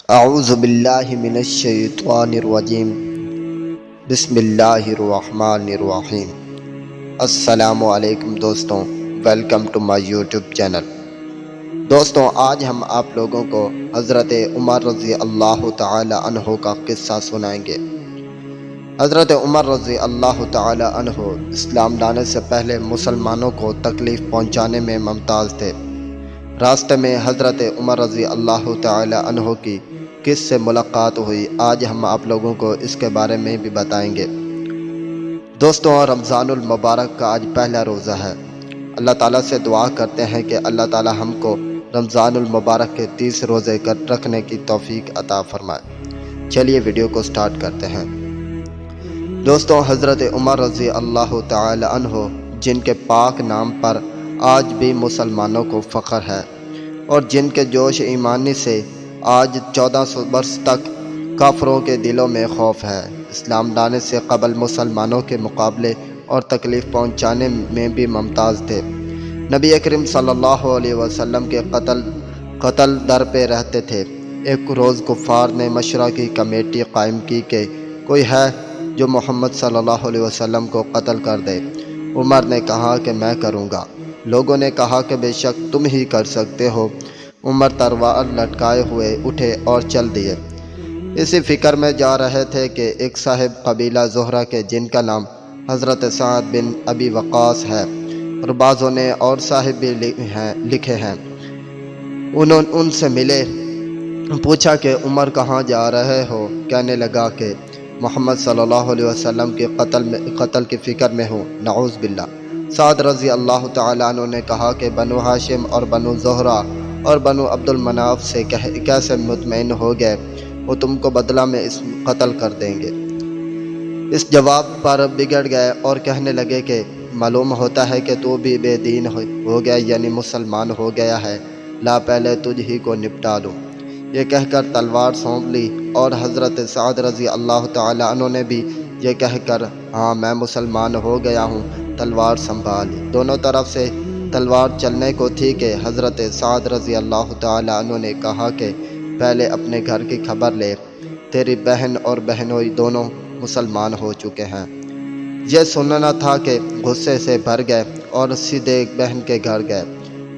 اعوذ باللہ من الشیطان الرجیم بسم اللہ الرحمن الرحیم۔ السلام علیکم دوستوں، welcome to my YouTube channel. دوستوں، آج ہم آپ لوگوں کو حضرت عمر رضی اللہ تعالی عنہ کا قصہ سنائیں گے۔ حضرت عمر رضی اللہ تعالی عنہ اسلام لانے سے پہلے مسلمانوں کو تکلیف پہنچانے میں ممتاز تھے۔ راستے میں حضرت عمر رضی اللہ تعالی عنہ کی کس سے ملاقات ہوئی، آج ہم آپ لوگوں کو اس کے بارے میں بھی بتائیں گے۔ دوستوں، رمضان المبارک کا آج پہلا روزہ ہے۔ اللہ تعالیٰ سے دعا کرتے ہیں کہ اللہ تعالیٰ ہم کو رمضان المبارک کے 30 روزے رکھنے کی توفیق عطا فرمائے۔ چلیے ویڈیو کو سٹارٹ کرتے ہیں۔ دوستوں، حضرت عمر رضی اللہ تعالی عنہ جن کے پاک نام پر آج بھی مسلمانوں کو فخر ہے اور جن کے جوش ایمانی سے آج 1400 برس تک کافروں کے دلوں میں خوف ہے، اسلام لانے سے قبل مسلمانوں کے مقابلے اور تکلیف پہنچانے میں بھی ممتاز تھے۔ نبی اکرم صلی اللہ علیہ وسلم کے قتل در پہ رہتے تھے۔ ایک روز کفار نے مشورہ کی کمیٹی قائم کی کہ کوئی ہے جو محمد صلی اللہ علیہ وسلم کو قتل کر دے۔ عمر نے کہا کہ میں کروں گا۔ لوگوں نے کہا کہ بے شک تم ہی کر سکتے ہو۔ عمر تلوار لٹکائے ہوئے اٹھے اور چل دیے۔ اسی فکر میں جا رہے تھے کہ ایک صاحب قبیلہ زہرہ کے جن کا نام حضرت سعد بن ابی وقاص ہے اور بعضوں نے اور صاحب بھی لکھے ہیں، ان سے ملے۔ پوچھا کہ عمر کہاں جا رہے ہو؟ کہنے لگا کہ محمد صلی اللہ علیہ وسلم کے قتل کی فکر میں ہوں، نعوذ باللہ۔ سعد رضی اللہ تعالیٰ عنہ نے کہا کہ بنو ہاشم اور بنو زہرہ اور بنو عبد المناف سے کیسے مطمئن ہو گئے، وہ تم کو بدلہ میں اس قتل کر دیں گے۔ اس جواب پر بگڑ گئے اور کہنے لگے کہ معلوم ہوتا ہے کہ تو بھی بے دین ہو گیا، یعنی مسلمان ہو گیا ہے، لا پہلے تجھ ہی کو نپٹا لوں۔ یہ کہہ کر تلوار سونپ لی اور حضرت سعد رضی اللہ تعالی عنہ نے بھی یہ کہہ کر ہاں میں مسلمان ہو گیا ہوں تلوار سنبھالی۔ دونوں طرف سے تلوار چلنے کو تھی کہ حضرت سعد رضی اللہ تعالی عنہ نے کہا کہ پہلے اپنے گھر کی خبر لے، تیری بہن اور بہنوئی دونوں مسلمان ہو چکے ہیں۔ یہ سننا تھا کہ غصے سے بھر گئے اور سیدھے بہن کے گھر گئے۔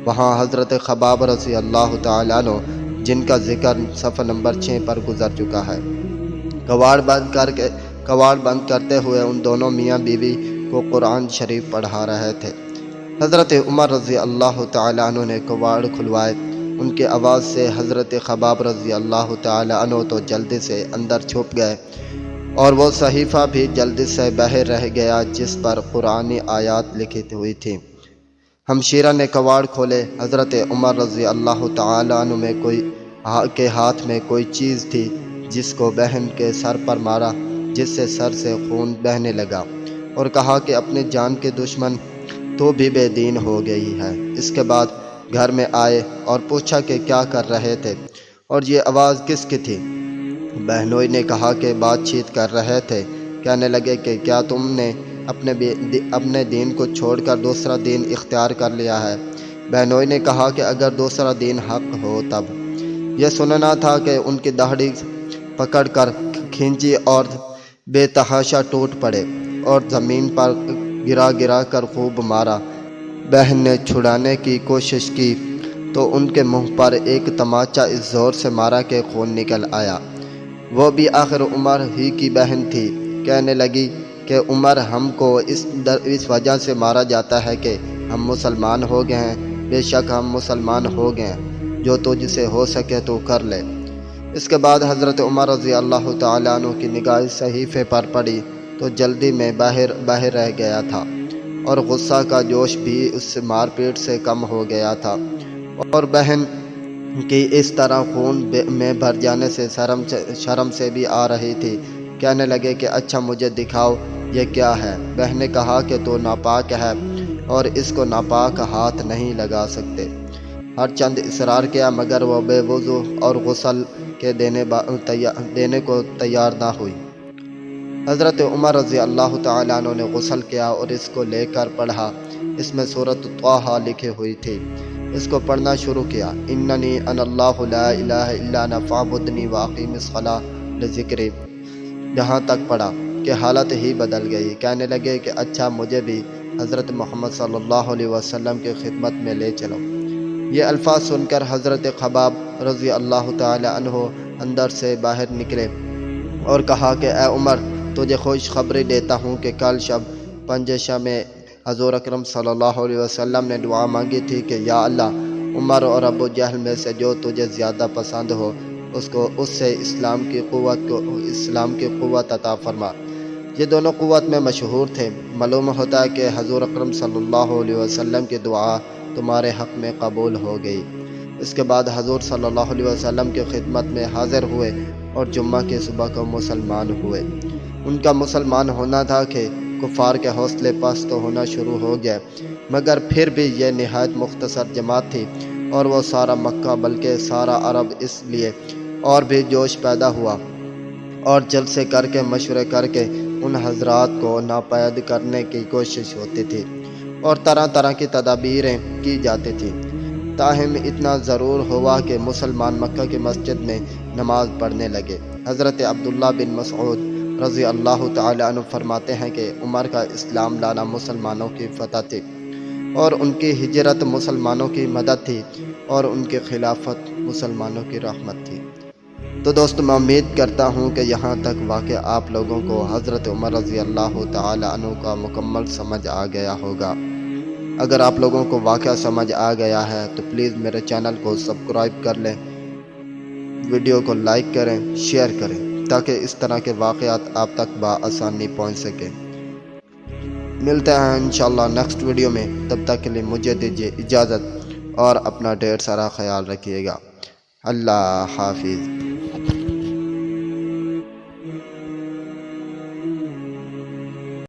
وہاں حضرت خباب رضی اللہ تعالی عنہ جن کا ذکر صفحہ نمبر 6 پر گزر چکا ہے، کواڑ بند کرتے ہوئے ان دونوں میاں بیوی کو قرآن شریف پڑھا رہے تھے۔ حضرت عمر رضی اللہ تعالی عنہ نے کواڑ کھلوائے۔ ان کی آواز سے حضرت خباب رضی اللہ تعالی عنہ تو جلدی سے اندر چھپ گئے اور وہ صحیفہ بھی جلدی سے باہر رہ گیا جس پر قرآنی آیات لکھی ہوئی تھیں۔ ہمشیرہ نے کواڑ کھولے۔ حضرت عمر رضی اللہ تعالی عنہ کے ہاتھ میں کوئی چیز تھی جس کو بہن کے سر پر مارا، جس سے سر سے خون بہنے لگا اور کہا کہ اپنی جان کے دشمن تو بھی بے دین ہو گئی ہے۔ اس کے بعد گھر میں آئے اور پوچھا کہ کیا کر رہے تھے اور یہ آواز کس کی تھی؟ بہنوئی نے کہا کہ بات چیت کر رہے تھے۔ کہنے لگے کہ کیا تم نے اپنے دین کو چھوڑ کر دوسرا دین اختیار کر لیا ہے؟ بہنوئی نے کہا کہ اگر دوسرا دین حق ہو تب۔ یہ سننا تھا کہ ان کی داڑھی پکڑ کر کھینچی اور بے تحاشا ٹوٹ پڑے اور زمین پر گرا کر خوب مارا۔ بہن نے چھڑانے کی کوشش کی تو ان کے منہ پر ایک تماچا اس زور سے مارا کہ خون نکل آیا۔ وہ بھی آخر عمر ہی کی بہن تھی۔ کہنے لگی کہ عمر ہم کو اس وجہ سے مارا جاتا ہے کہ ہم مسلمان ہو گئے ہیں۔ بے شک ہم مسلمان ہو گئے ہیں، جو تجھ سے ہو سکے تو کر لے۔ اس کے بعد حضرت عمر رضی اللہ تعالیٰ عنہ کی نگاہ صحیفے پر پڑی تو جلدی میں باہر رہ گیا تھا اور غصہ کا جوش بھی اس سے مار پیٹ سے کم ہو گیا تھا اور بہن کی اس طرح خون میں بھر جانے سے شرم سے بھی آ رہی تھی۔ کہنے لگے کہ اچھا مجھے دکھاؤ یہ کیا ہے؟ بہن نے کہا کہ تو ناپاک ہے اور اس کو ناپاک ہاتھ نہیں لگا سکتے۔ ہر چند اصرار کیا مگر وہ بے وضو اور غسل کے دینے کو تیار نہ ہوئی۔ حضرت عمر رضی اللہ تعالیٰ عنہ نے غسل کیا اور اس کو لے کر پڑھا اس میں سورۃ طٰہٰ لکھی ہوئی تھی۔ اس کو پڑھنا شروع کیا، اننی انا اللہ لا الہ الا انا فاعبدنی واقیم الصلاۃ لذکری، یہاں تک پڑھا کہ حالت ہی بدل گئی۔ کہنے لگے کہ اچھا مجھے بھی حضرت محمد صلی اللہ علیہ وسلم کی خدمت میں لے چلو۔ یہ الفاظ سن کر حضرت خباب رضی اللہ تعالی عنہ اندر سے باہر نکلے اور کہا کہ اے عمر، تجھے خوش خبری دیتا ہوں کہ کل شب پنجشہ میں حضور اکرم صلی اللہ علیہ وسلم نے دعا مانگی تھی کہ یا اللہ، عمر اور ابو جہل میں سے جو تجھے زیادہ پسند ہو اس سے اسلام کی قوت عطا فرما۔ یہ دونوں قوت میں مشہور تھے۔ معلوم ہوتا ہے کہ حضور اکرم صلی اللہ علیہ وسلم کی دعا تمہارے حق میں قبول ہو گئی۔ اس کے بعد حضور صلی اللہ علیہ وسلم کی خدمت میں حاضر ہوئے اور جمعہ کی صبح کو مسلمان ہوئے۔ ان کا مسلمان ہونا تھا کہ کفار کے حوصلے پست ہونا شروع ہو گئے، مگر پھر بھی یہ نہایت مختصر جماعت تھی اور وہ سارا مکہ بلکہ سارا عرب اس لیے اور بھی جوش پیدا ہوا اور جلسے کر کے مشورے کر کے ان حضرات کو ناپید کرنے کی کوشش ہوتی تھی اور طرح طرح کی تدابیریں کی جاتی تھیں۔ تاہم اتنا ضرور ہوا کہ مسلمان مکہ کی مسجد میں نماز پڑھنے لگے۔ حضرت عبداللہ بن مسعود رضی اللہ تعالی عنہ فرماتے ہیں کہ عمر کا اسلام لانا مسلمانوں کی فتح تھی اور ان کی ہجرت مسلمانوں کی مدد تھی اور ان کی خلافت مسلمانوں کی رحمت تھی۔ تو دوستو، میں امید کرتا ہوں کہ یہاں تک واقعہ آپ لوگوں کو حضرت عمر رضی اللہ تعالی عنہ کا مکمل سمجھ آ گیا ہوگا۔ اگر آپ لوگوں کو واقعہ سمجھ آ گیا ہے تو پلیز میرے چینل کو سبسکرائب کر لیں، ویڈیو کو لائک کریں، شیئر کریں تاکہ اس طرح کے واقعات آپ تک بآسانی پہنچ سکیں۔ ملتے ہیں انشاءاللہ نیکسٹ ویڈیو میں، تب تک کے لیے مجھے دیجیے اجازت اور اپنا ڈھیر سارا خیال رکھیے گا۔ اللہ حافظ۔